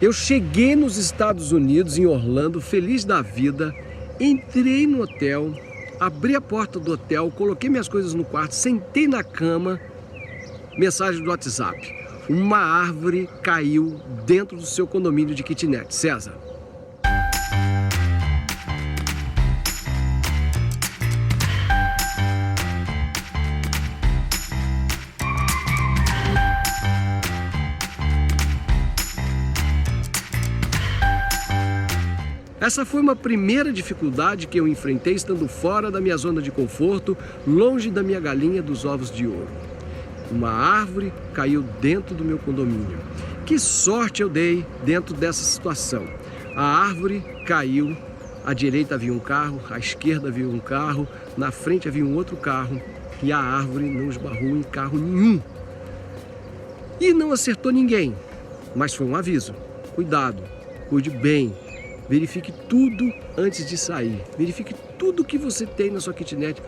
Eu cheguei nos Estados Unidos, em Orlando, feliz da vida, entrei no hotel, abri a porta do hotel, coloquei minhas coisas no quarto, sentei na cama, mensagem do WhatsApp. Uma árvore caiu dentro do seu condomínio de kitnet. César. Essa foi uma primeira dificuldade que eu enfrentei estando fora da minha zona de conforto, longe da minha galinha dos ovos de ouro. Uma árvore caiu dentro do meu condomínio. Que sorte eu dei dentro dessa situação. A árvore caiu, à direita havia um carro, à esquerda havia um carro, na frente havia um outro carro e a árvore não esbarrou em carro nenhum. E não acertou ninguém, mas foi um aviso. Cuidado, cuide bem. Verifique tudo antes de sair. Verifique tudo que você tem na sua kitnet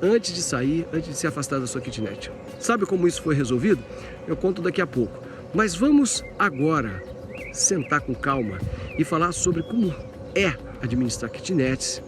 antes de sair, antes de se afastar da sua kitnet. Sabe como isso foi resolvido? Eu conto daqui a pouco. Mas vamos agora sentar com calma e falar sobre como é administrar kitnets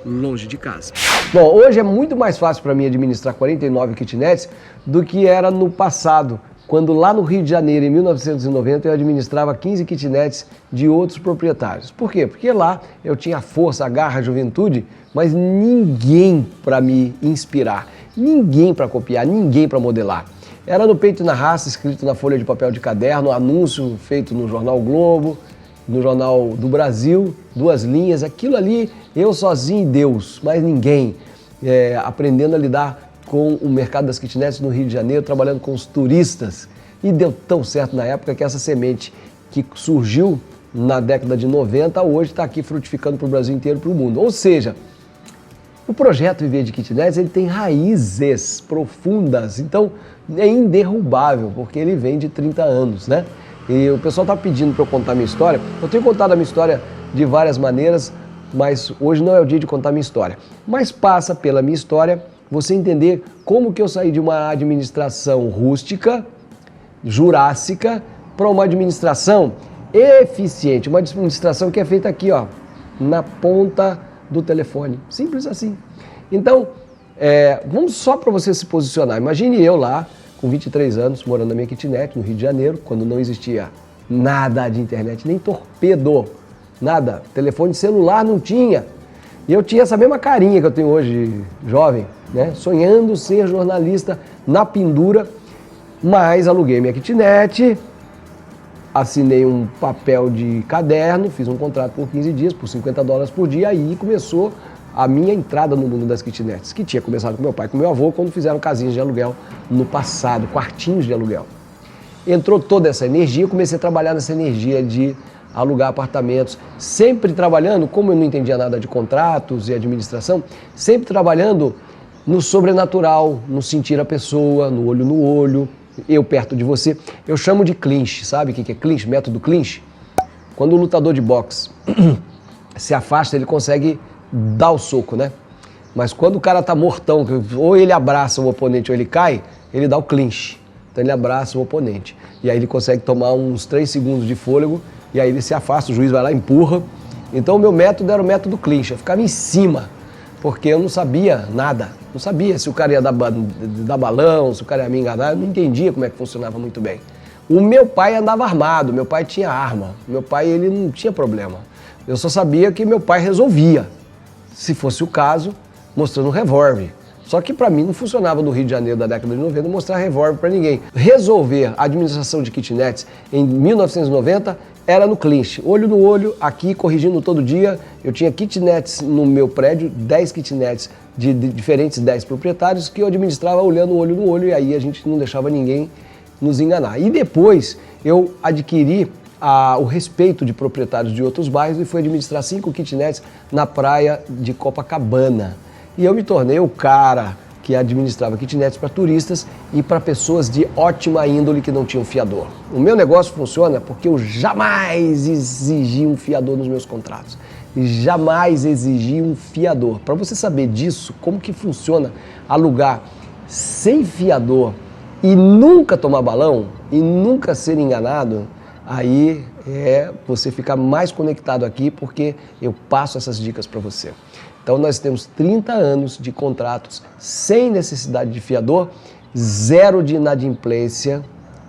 longe de casa. Bom, hoje é muito mais fácil para mim administrar 49 kitnets do que era no passado, quando lá no Rio de Janeiro, em 1990, eu administrava 15 kitnets de outros proprietários. Por quê? Porque lá eu tinha a força, a garra, a juventude, mas ninguém para me inspirar, ninguém para copiar, ninguém para modelar. Era no peito e na raça, escrito na folha de papel de caderno, anúncio feito no Jornal Globo, no Jornal do Brasil, 2 linhas, aquilo ali, eu sozinho e Deus, mais ninguém, aprendendo a lidar com o mercado das kitnets no Rio de Janeiro, trabalhando com os turistas. E deu tão certo na época que essa semente que surgiu na década de 90, hoje está aqui frutificando para o Brasil inteiro e para o mundo. Ou seja, o projeto Viver de Kitnets ele tem raízes profundas, então é inderrubável, porque ele vem de 30 anos, né? E o pessoal está pedindo para eu contar minha história. Eu tenho contado a minha história de várias maneiras, mas hoje não é o dia de contar minha história. Mas passa pela minha história você entender como que eu saí de uma administração rústica, jurássica, para uma administração eficiente, uma administração que é feita aqui, ó, na ponta do telefone. Simples assim. Então, vamos só para você se posicionar. Imagine eu lá, com 23 anos, morando na minha kitnet, no Rio de Janeiro, quando não existia nada de internet, nem torpedo, nada. Telefone celular não tinha. E eu tinha essa mesma carinha que eu tenho hoje, jovem, né? Sonhando ser jornalista na pendura, mas aluguei minha kitnet, assinei um papel de caderno, fiz um contrato por 15 dias, por $50 por dia, aí começou a minha entrada no mundo das kitnets, que tinha começado com meu pai e com meu avô, quando fizeram casinhas de aluguel no passado, quartinhos de aluguel. Entrou toda essa energia, eu comecei a trabalhar nessa energia de alugar apartamentos, sempre trabalhando, como eu não entendia nada de contratos e administração, sempre trabalhando no sobrenatural, no sentir a pessoa, no olho, eu perto de você. Eu chamo de clinch, sabe o que é clinch? Método clinch? Quando o lutador de boxe se afasta, ele consegue dar o soco, né? Mas quando o cara tá mortão, ou ele abraça o oponente ou ele cai, ele dá o clinch. Então ele abraça o oponente. E aí ele consegue tomar uns 3 segundos de fôlego, e aí ele se afasta, o juiz vai lá e empurra. Então o meu método era o método clinch, eu ficava em cima, porque eu não sabia nada. Não sabia se o cara ia dar balão, se o cara ia me enganar, eu não entendia como é que funcionava muito bem. O meu pai andava armado, meu pai tinha arma, meu pai ele não tinha problema. Eu só sabia que meu pai resolvia, se fosse o caso, mostrando um revólver. Só que para mim não funcionava no Rio de Janeiro da década de 90 mostrar revólver para ninguém. Resolver a administração de kitnets em 1990 era no clinch, olho no olho, aqui corrigindo todo dia. Eu tinha kitnets no meu prédio, 10 kitnets de diferentes 10 proprietários que eu administrava olhando olho no olho, e aí a gente não deixava ninguém nos enganar. E depois eu adquiri o respeito de proprietários de outros bairros e fui administrar 5 kitnets na praia de Copacabana. E eu me tornei o cara que administrava kitnets para turistas e para pessoas de ótima índole que não tinham fiador. O meu negócio funciona porque eu jamais exigi um fiador nos meus contratos. Jamais exigi um fiador. Para você saber disso, como que funciona alugar sem fiador e nunca tomar balão e nunca ser enganado, aí você ficar mais conectado aqui, porque eu passo essas dicas para você. Então nós temos 30 anos de contratos sem necessidade de fiador, 0 de inadimplência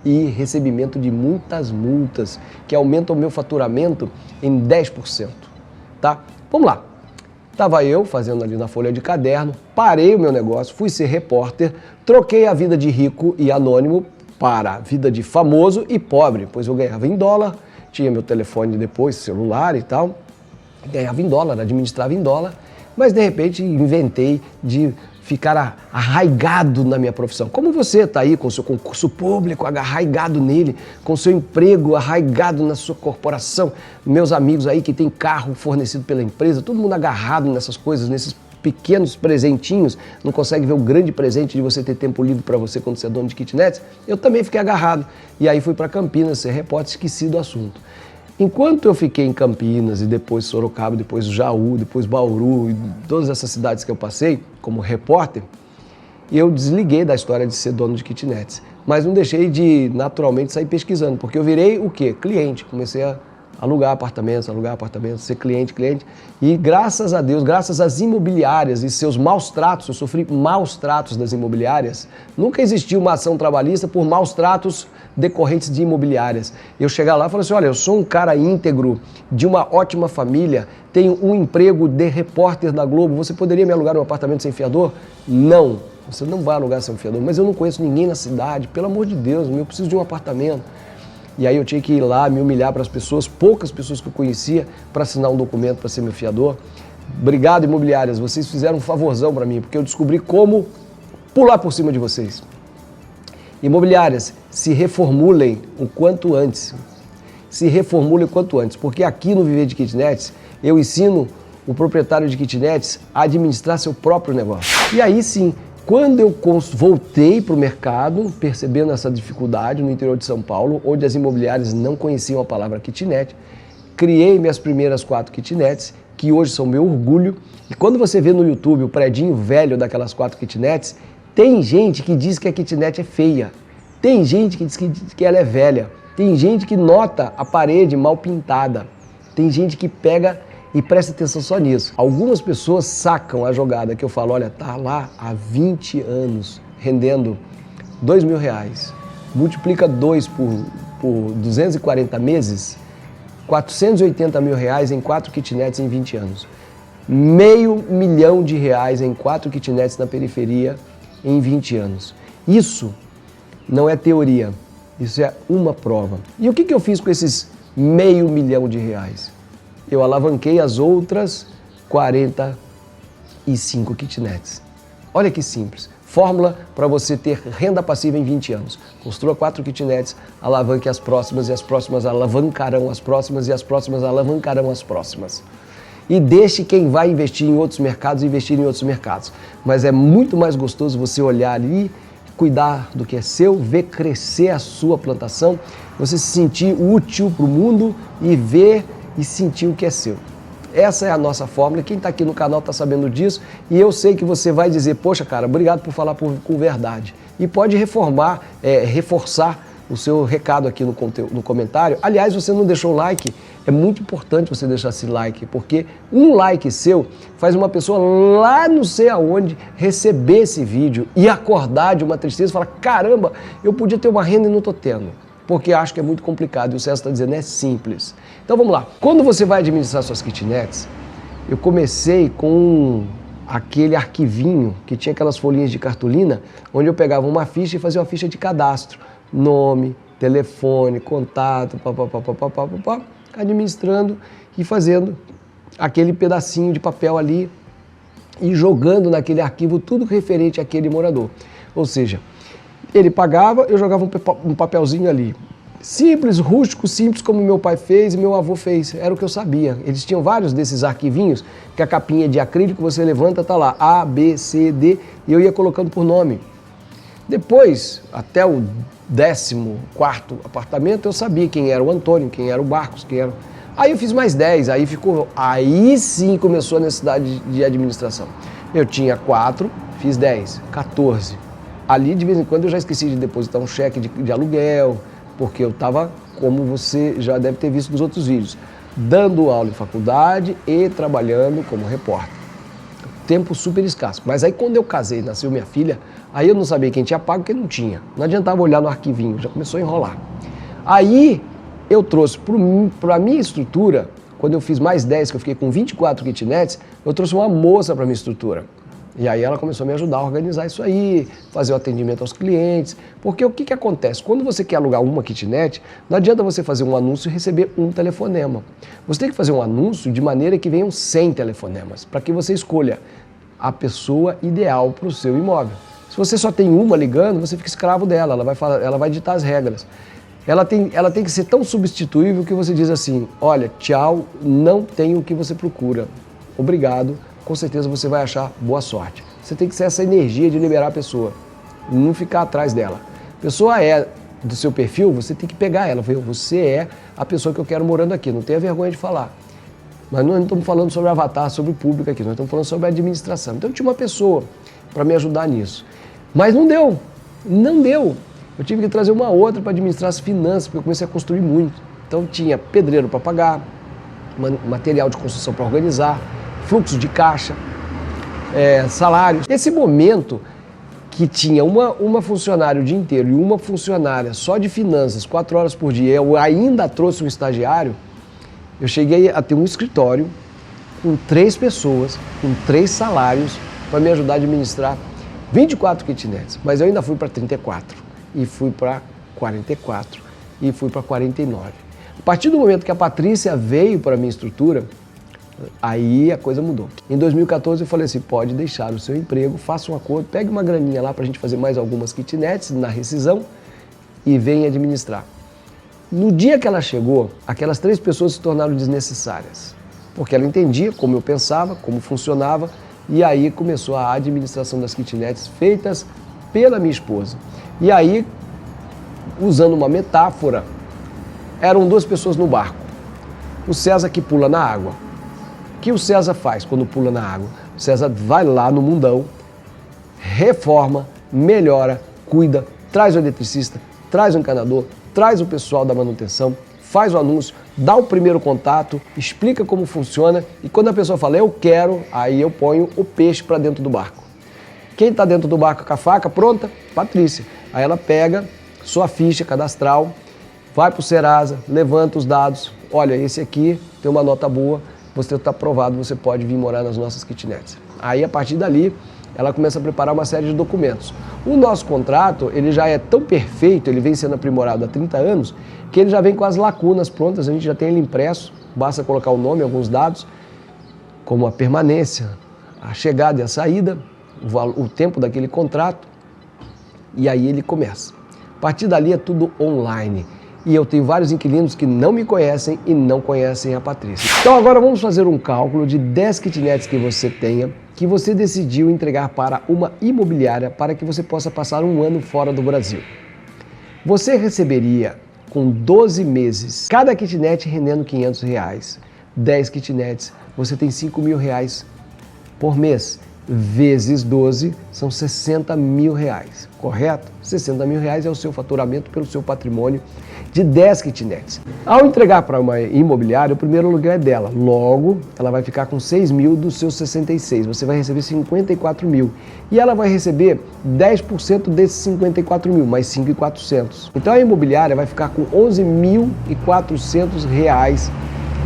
e recebimento de muitas multas, que aumentam o meu faturamento em 10%, tá? Vamos lá. Estava eu fazendo ali na folha de caderno, parei o meu negócio, fui ser repórter, troquei a vida de rico e anônimo para a vida de famoso e pobre, pois eu ganhava em dólar, tinha meu telefone depois, celular e tal, ganhava em dólar, administrava em dólar, mas de repente inventei de ficar arraigado na minha profissão. Como você está aí com o seu concurso público, arraigado nele, com o seu emprego arraigado na sua corporação, meus amigos aí que tem carro fornecido pela empresa, todo mundo agarrado nessas coisas, nesses pequenos presentinhos, não consegue ver o grande presente de você ter tempo livre para você quando você é dono de kitnets. Eu também fiquei agarrado. E aí fui para Campinas ser repórter, esqueci do assunto. Enquanto eu fiquei em Campinas e depois Sorocaba, depois Jaú, depois Bauru e todas essas cidades que eu passei como repórter, eu desliguei da história de ser dono de kitnets. Mas não deixei de naturalmente sair pesquisando, porque eu virei o quê? Cliente. Comecei a alugar apartamentos, ser cliente. E graças a Deus, graças às imobiliárias e seus maus tratos, eu sofri maus tratos das imobiliárias. Nunca existiu uma ação trabalhista por maus tratos decorrentes de imobiliárias. Eu chegar lá e falar assim, olha, eu sou um cara íntegro, de uma ótima família, tenho um emprego de repórter da Globo, você poderia me alugar um apartamento sem fiador? Não, você não vai alugar sem fiador, mas eu não conheço ninguém na cidade, pelo amor de Deus, eu preciso de um apartamento. E aí eu tinha que ir lá me humilhar para as pessoas, poucas pessoas que eu conhecia, para assinar um documento para ser meu fiador. Obrigado, imobiliárias, vocês fizeram um favorzão para mim, porque eu descobri como pular por cima de vocês. Imobiliárias, se reformulem o quanto antes. Se reformulem o quanto antes, porque aqui no Viver de Kitnets, eu ensino o proprietário de kitnets a administrar seu próprio negócio. E aí sim, quando eu voltei para o mercado, percebendo essa dificuldade no interior de São Paulo, onde as imobiliárias não conheciam a palavra kitnet, criei minhas primeiras 4 kitnets, que hoje são meu orgulho. E quando você vê no YouTube o predinho velho daquelas 4 kitnets, tem gente que diz que a kitnet é feia, tem gente que diz que ela é velha, tem gente que nota a parede mal pintada, tem gente que pega e presta atenção só nisso. Algumas pessoas sacam a jogada que eu falo, olha, tá lá há 20 anos rendendo R$2.000, multiplica 2 por 240 meses, R$480 mil em 4 kitnets em 20 anos. R$500 mil em 4 kitnets na periferia em 20 anos. Isso não é teoria, isso é uma prova. E o que eu fiz com esses R$500 mil? Eu alavanquei as outras 45 kitnets. Olha que simples. Fórmula para você ter renda passiva em 20 anos. Construa 4 kitnets, alavanque as próximas e as próximas alavancarão as próximas e as próximas alavancarão as próximas. E deixe quem vai investir em outros mercados investir em outros mercados. Mas é muito mais gostoso você olhar ali, cuidar do que é seu, ver crescer a sua plantação, você se sentir útil para o mundo e ver e sentir o que é seu. Essa é a nossa fórmula, quem está aqui no canal está sabendo disso e eu sei que você vai dizer, poxa cara, obrigado por falar com verdade. E pode reforçar o seu recado aqui no comentário. Aliás, você não deixou o like, é muito importante você deixar esse like, porque um like seu faz uma pessoa lá não sei aonde receber esse vídeo e acordar de uma tristeza e falar, caramba, eu podia ter uma renda e não estou tendo. Porque acho que é muito complicado e o César está dizendo, é simples. Então vamos lá. Quando você vai administrar suas kitnets, eu comecei com aquele arquivinho que tinha aquelas folhinhas de cartolina, onde eu pegava uma ficha e fazia uma ficha de cadastro. Nome, telefone, contato, administrando e fazendo aquele pedacinho de papel ali e jogando naquele arquivo tudo referente àquele morador. Ou seja, ele pagava, eu jogava um papelzinho ali. Simples, rústico, simples, como meu pai fez e meu avô fez. Era o que eu sabia. Eles tinham vários desses arquivinhos, que a capinha de acrílico você levanta, tá lá, A, B, C, D, e eu ia colocando por nome. Depois, até o 14º apartamento, eu sabia quem era o Antônio, quem era o Marcos, quem era... Aí eu fiz mais 10, aí sim começou a necessidade de administração. Eu tinha 4, fiz 10, 14. Ali, de vez em quando, eu já esqueci de depositar um cheque de aluguel, porque eu estava, como você já deve ter visto nos outros vídeos, dando aula em faculdade e trabalhando como repórter. Tempo super escasso. Mas aí quando eu casei e nasceu minha filha, aí eu não sabia quem tinha pago e quem não tinha. Não adiantava olhar no arquivinho, já começou a enrolar. Aí eu trouxe para a minha estrutura, quando eu fiz mais 10, que eu fiquei com 24 kitnets, eu trouxe uma moça para a minha estrutura. E aí ela começou a me ajudar a organizar isso aí, fazer o atendimento aos clientes. Porque o que acontece? Quando você quer alugar uma kitnet, não adianta você fazer um anúncio e receber um telefonema. Você tem que fazer um anúncio de maneira que venham 100 telefonemas, para que você escolha a pessoa ideal para o seu imóvel. Se você só tem uma ligando, você fica escravo dela, ela vai ditar as regras. Ela tem que ser tão substituível que você diz assim, olha, tchau, não tem o que você procura, obrigado, com certeza você vai achar boa sorte. Você tem que ser essa energia de liberar a pessoa, não ficar atrás dela. A pessoa é do seu perfil, você tem que pegar ela, você é a pessoa que eu quero morando aqui, não tenha vergonha de falar. Mas não estamos falando sobre avatar, sobre o público aqui, nós estamos falando sobre a administração. Então eu tinha uma pessoa para me ajudar nisso. Mas não deu. Eu tive que trazer uma outra para administrar as finanças, porque eu comecei a construir muito. Então tinha pedreiro para pagar, material de construção para organizar, fluxo de caixa, salários. Esse momento que tinha uma funcionária o dia inteiro e uma funcionária só de finanças, 4 horas por dia, eu ainda trouxe um estagiário, eu cheguei a ter um escritório com 3 pessoas, com 3 salários, para me ajudar a administrar 24 kitnets. Mas eu ainda fui para 34, e fui para 44, e fui para 49. A partir do momento que a Patrícia veio para a minha estrutura, aí a coisa mudou. Em 2014 eu falei assim, pode deixar o seu emprego, faça um acordo, pegue uma graninha lá para a gente fazer mais algumas kitnets na rescisão e venha administrar. No dia que ela chegou, aquelas 3 pessoas se tornaram desnecessárias, porque ela entendia como eu pensava, como funcionava, e aí começou a administração das kitnets feitas pela minha esposa. E aí, usando uma metáfora, eram 2 pessoas no barco. O César que pula na água. O que o César faz quando pula na água? O César vai lá no mundão, reforma, melhora, cuida, traz o eletricista, traz o encanador, traz o pessoal da manutenção, faz o anúncio, dá o primeiro contato, explica como funciona e quando a pessoa fala, eu quero, aí eu ponho o peixe para dentro do barco. Quem está dentro do barco com a faca pronta? Patrícia. Aí ela pega sua ficha cadastral, vai para o Serasa, levanta os dados, olha, esse aqui tem uma nota boa, você está aprovado, você pode vir morar nas nossas kitnets. Aí a partir dali, ela começa a preparar uma série de documentos. O nosso contrato, ele já é tão perfeito, ele vem sendo aprimorado há 30 anos, que ele já vem com as lacunas prontas, a gente já tem ele impresso, basta colocar o nome, alguns dados, como a permanência, a chegada e a saída, o tempo daquele contrato, e aí ele começa. A partir dali é tudo online. E eu tenho vários inquilinos que não me conhecem e não conhecem a Patrícia. Então agora vamos fazer um cálculo de 10 kitnets que você tenha, que você decidiu entregar para uma imobiliária para que você possa passar um ano fora do Brasil. Você receberia com 12 meses, cada kitnet rendendo R$500. 10 kitnets, você tem R$5.000 por mês. Vezes 12 são R$60 mil, correto? R$60 mil é o seu faturamento pelo seu patrimônio de 10 kitnets. Ao entregar para uma imobiliária, o primeiro aluguel é dela. Logo, ela vai ficar com 6 mil dos seus 66. Você vai receber 54 mil. E ela vai receber 10% desses 54 mil, mais 5.400. Então a imobiliária vai ficar com R$11.400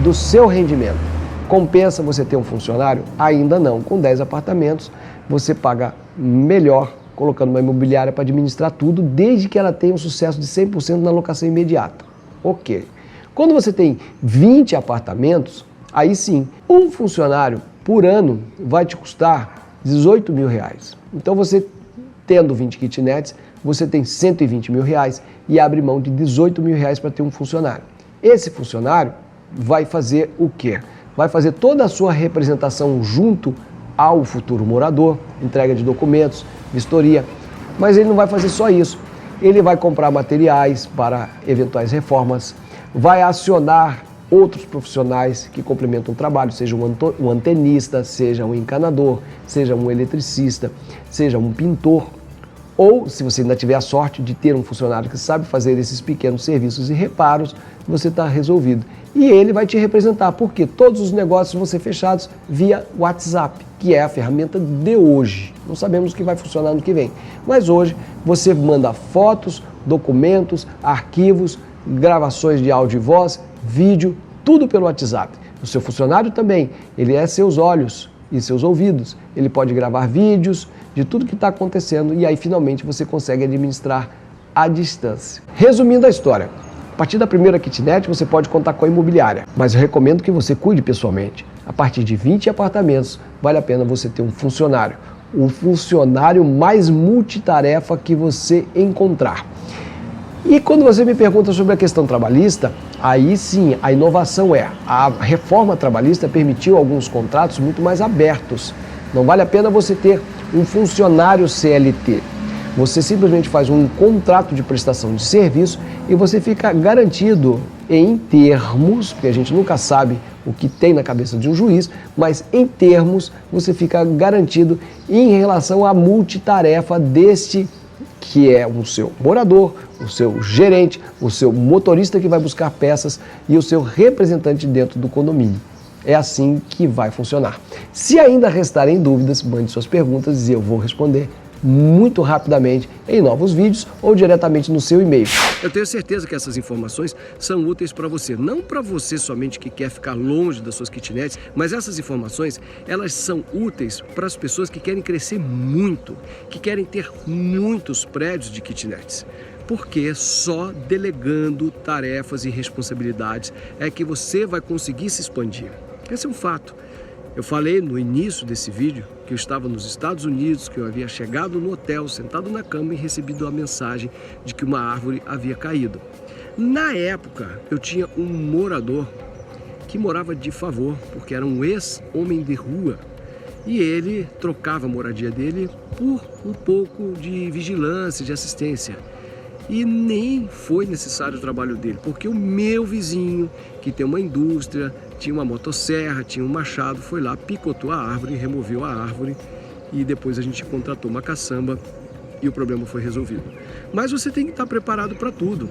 do seu rendimento. Compensa você ter um funcionário? Ainda não. Com 10 apartamentos, você paga melhor colocando uma imobiliária para administrar tudo, desde que ela tenha um sucesso de 100% na locação imediata. Ok. Quando você tem 20 apartamentos, aí sim, um funcionário por ano vai te custar R$18 mil. Então você, tendo 20 kitnets, você tem R$120 mil e abre mão de R$18 mil para ter um funcionário. Esse funcionário vai fazer o quê? Vai fazer toda a sua representação junto ao futuro morador, entrega de documentos, vistoria, mas ele não vai fazer só isso. Ele vai comprar materiais para eventuais reformas, vai acionar outros profissionais que complementam o trabalho, seja um antenista, seja um encanador, seja um eletricista, seja um pintor. Ou, se você ainda tiver a sorte de ter um funcionário que sabe fazer esses pequenos serviços e reparos, você está resolvido. E ele vai te representar, porque todos os negócios vão ser fechados via WhatsApp, que é a ferramenta de hoje. Não sabemos o que vai funcionar no que vem. Mas hoje você manda fotos, documentos, arquivos, gravações de áudio e voz, vídeo, tudo pelo WhatsApp. O seu funcionário também, ele é seus olhos e seus ouvidos. Ele pode gravar vídeos de tudo que está acontecendo e aí finalmente você consegue administrar à distância. Resumindo a história, a partir da primeira kitnet você pode contar com a imobiliária, mas eu recomendo que você cuide pessoalmente. A partir de 20 apartamentos, vale a pena você ter um funcionário. O funcionário mais multitarefa que você encontrar. E quando você me pergunta sobre a questão trabalhista, aí sim, a inovação a reforma trabalhista permitiu alguns contratos muito mais abertos. Não vale a pena você ter um funcionário CLT. Você simplesmente faz um contrato de prestação de serviço e você fica garantido em termos, porque a gente nunca sabe o que tem na cabeça de um juiz, mas em termos você fica garantido em relação à multitarefa deste que é o seu morador, o seu gerente, o seu motorista que vai buscar peças e o seu representante dentro do condomínio. É assim que vai funcionar. Se ainda restarem dúvidas, mande suas perguntas e eu vou responder muito rapidamente em novos vídeos ou diretamente no seu e-mail. Eu tenho certeza que essas informações são úteis para você, não para você somente que quer ficar longe das suas kitnets, mas essas informações, elas são úteis para as pessoas que querem crescer muito, que querem ter muitos prédios de kitnets. Porque só delegando tarefas e responsabilidades é que você vai conseguir se expandir. Esse é um fato. Eu falei no início desse vídeo que eu estava nos Estados Unidos, que eu havia chegado no hotel, sentado na cama e recebido a mensagem de que uma árvore havia caído. Na época, eu tinha um morador que morava de favor, porque era um ex-homem de rua. E ele trocava a moradia dele por um pouco de vigilância, de assistência. E nem foi necessário o trabalho dele, porque o meu vizinho, que tem uma indústria, tinha uma motosserra, tinha um machado, foi lá, picotou a árvore, removeu a árvore e depois a gente contratou uma caçamba e o problema foi resolvido. Mas você tem que estar preparado para tudo.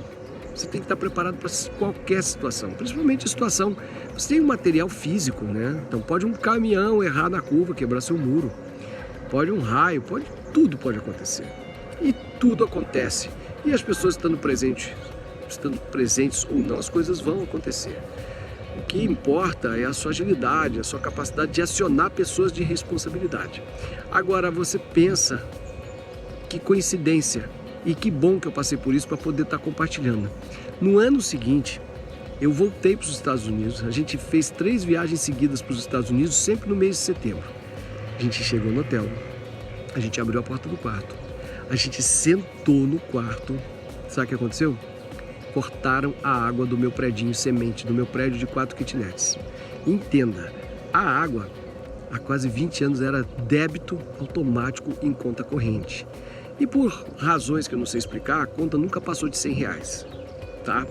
Você tem que estar preparado para qualquer situação, principalmente a situação. Você tem um material físico, né? Então pode um caminhão errar na curva, quebrar seu muro, pode um raio, tudo pode acontecer. E tudo acontece. E as pessoas estando presentes ou não, as coisas vão acontecer. O que importa é a sua agilidade, a sua capacidade de acionar pessoas de responsabilidade. Agora você pensa, que coincidência, e que bom que eu passei por isso para poder estar compartilhando. No ano seguinte, eu voltei para os Estados Unidos, a gente fez 3 viagens seguidas para os Estados Unidos, sempre no mês de setembro. A gente chegou no hotel, a gente abriu a porta do quarto, a gente sentou no quarto, sabe o que aconteceu? Cortaram a água do meu predinho semente, do meu prédio de 4 kitnets. Entenda, a água há quase 20 anos era débito automático em conta corrente. E por razões que eu não sei explicar, a conta nunca passou de R$100, tá?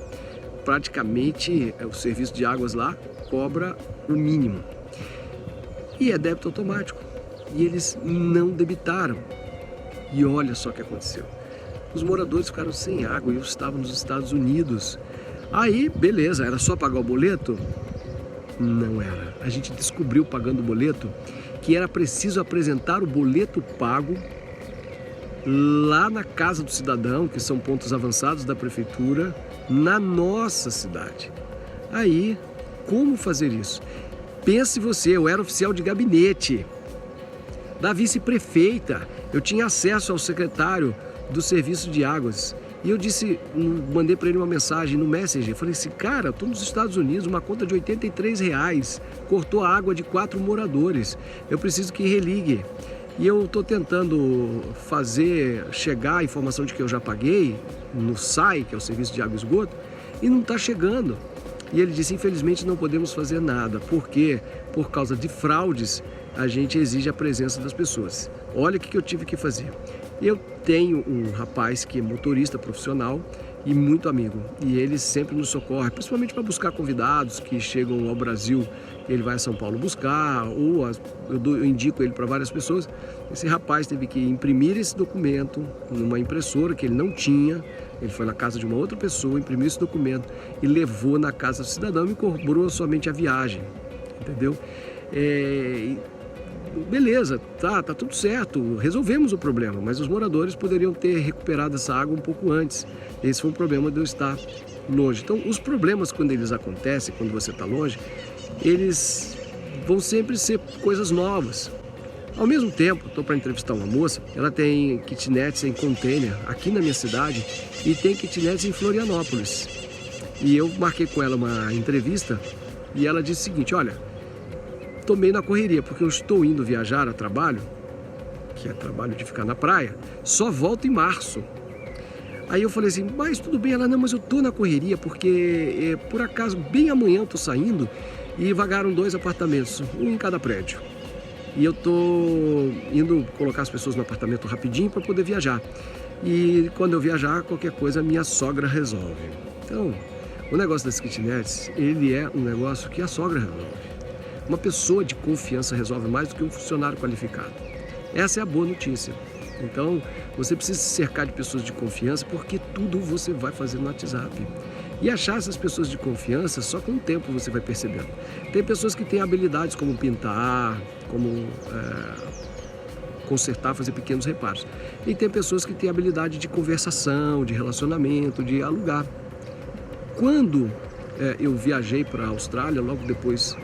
Praticamente o serviço de águas lá cobra o mínimo. E é débito automático. E eles não debitaram. E olha só o que aconteceu. Os moradores ficaram sem água e eu estava nos Estados Unidos. Aí, beleza, era só pagar o boleto? Não era. A gente descobriu pagando o boleto que era preciso apresentar o boleto pago lá na casa do cidadão, que são pontos avançados da prefeitura, na nossa cidade. Aí, como fazer isso? Pense você, eu era oficial de gabinete da vice-prefeita, eu tinha acesso ao secretário do serviço de águas. E eu mandei para ele uma mensagem no Messenger, falei assim, cara, estou nos Estados Unidos, uma conta de R$83, cortou a água de 4 moradores, eu preciso que religue. E eu estou tentando fazer chegar a informação de que eu já paguei no SAI, que é o Serviço de Água e Esgoto, e não está chegando. E ele disse, infelizmente não podemos fazer nada, porque por causa de fraudes, a gente exige a presença das pessoas. Olha o que eu tive que fazer. Eu tenho um rapaz que é motorista profissional e muito amigo. E ele sempre nos socorre, principalmente para buscar convidados que chegam ao Brasil. Ele vai a São Paulo buscar, ou eu indico ele para várias pessoas. Esse rapaz teve que imprimir esse documento numa impressora que ele não tinha. Ele foi na casa de uma outra pessoa, imprimiu esse documento e levou na casa do cidadão e cobrou somente a viagem, entendeu? Beleza, tá tudo certo, resolvemos o problema, mas os moradores poderiam ter recuperado essa água um pouco antes. Esse foi um problema de eu estar longe. Então, os problemas, quando eles acontecem, quando você está longe, eles vão sempre ser coisas novas. Ao mesmo tempo, estou para entrevistar uma moça, ela tem kitnets em container aqui na minha cidade e tem kitnets em Florianópolis. E eu marquei com ela uma entrevista e ela disse o seguinte: olha, estou meio na correria porque eu estou indo viajar a trabalho, que é trabalho de ficar na praia, só volto em março. Aí eu falei assim, mas tudo bem. Ela, não, mas eu estou na correria porque por acaso bem amanhã eu estou saindo e vagaram 2 apartamentos, um em cada prédio. E eu estou indo colocar as pessoas no apartamento rapidinho para poder viajar. E quando eu viajar, qualquer coisa minha sogra resolve. Então, o negócio das kitnets, ele é um negócio que a sogra resolve. Uma pessoa de confiança resolve mais do que um funcionário qualificado. Essa é a boa notícia. Então, você precisa se cercar de pessoas de confiança, porque tudo você vai fazer no WhatsApp. E achar essas pessoas de confiança, só com o tempo você vai percebendo. Tem pessoas que têm habilidades como pintar, como consertar, fazer pequenos reparos. E tem pessoas que têm habilidade de conversação, de relacionamento, de alugar. Quando eu viajei para a Austrália, logo depois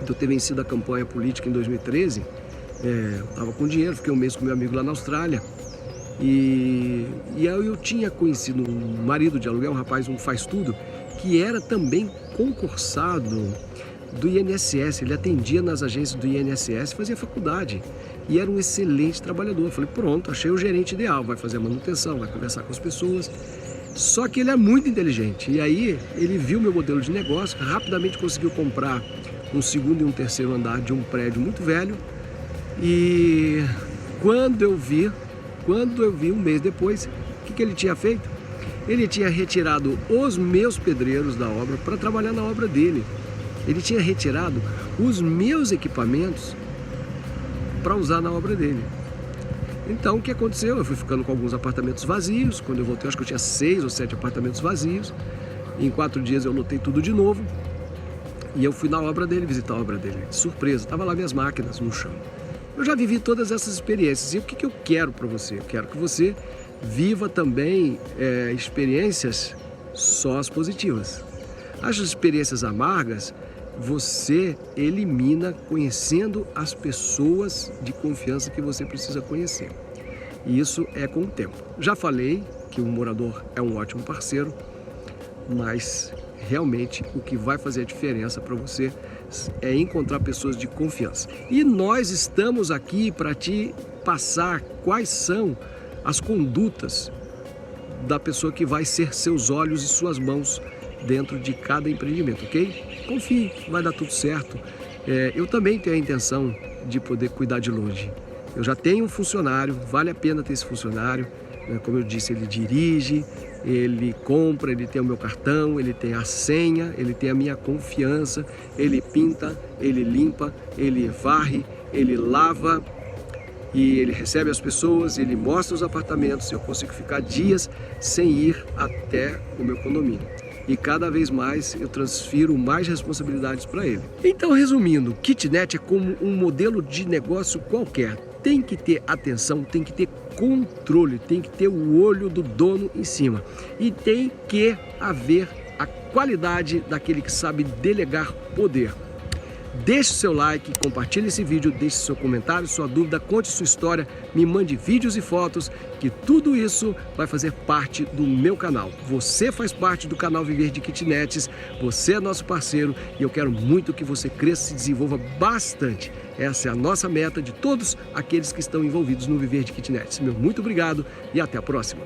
de eu ter vencido a campanha política em 2013, eu estava com dinheiro, fiquei um mês com meu amigo lá na Austrália. E aí eu tinha conhecido um marido de aluguel, um rapaz, um faz-tudo, que era também concursado do INSS. Ele atendia nas agências do INSS, fazia faculdade e era um excelente trabalhador. Eu falei, pronto, achei o gerente ideal, vai fazer a manutenção, vai conversar com as pessoas. Só que ele é muito inteligente. E aí ele viu meu modelo de negócio, rapidamente conseguiu comprar um segundo e um terceiro andar de um prédio muito velho. E quando eu vi um mês depois, o que ele tinha feito? Ele tinha retirado os meus pedreiros da obra para trabalhar na obra dele. Ele tinha retirado os meus equipamentos para usar na obra dele. Então, o que aconteceu? Eu fui ficando com alguns apartamentos vazios. Quando eu voltei, acho que eu tinha 6 ou 7 apartamentos vazios. Em 4 dias eu lotei tudo de novo. E eu fui na obra dele, visitar a obra dele. De surpresa, estavam lá minhas máquinas no chão. Eu já vivi todas essas experiências. E o que eu quero para você? Eu quero que você viva também experiências só as positivas. As experiências amargas, você elimina conhecendo as pessoas de confiança que você precisa conhecer. E isso é com o tempo. Já falei que o morador é um ótimo parceiro, mas realmente o que vai fazer a diferença para você é encontrar pessoas de confiança. E nós estamos aqui para te passar quais são as condutas da pessoa que vai ser seus olhos e suas mãos dentro de cada empreendimento, ok? Confie, vai dar tudo certo. Eu também tenho a intenção de poder cuidar de longe. Eu já tenho um funcionário, vale a pena ter esse funcionário. Como eu disse, ele dirige, ele compra, ele tem o meu cartão, ele tem a senha, ele tem a minha confiança, ele pinta, ele limpa, ele varre, ele lava e ele recebe as pessoas, ele mostra os apartamentos. Eu consigo ficar dias sem ir até o meu condomínio. E cada vez mais eu transfiro mais responsabilidades para ele. Então, resumindo, kitnet é como um modelo de negócio qualquer. Tem que ter atenção, tem que ter controle, tem que ter o olho do dono em cima. E tem que haver a qualidade daquele que sabe delegar poder. Deixe seu like, compartilhe esse vídeo, deixe seu comentário, sua dúvida, conte sua história, me mande vídeos e fotos, que tudo isso vai fazer parte do meu canal. Você faz parte do canal Viver de Kitnets, você é nosso parceiro e eu quero muito que você cresça e se desenvolva bastante. Essa é a nossa meta de todos aqueles que estão envolvidos no Viver de Kitnets. Meu muito obrigado e até a próxima.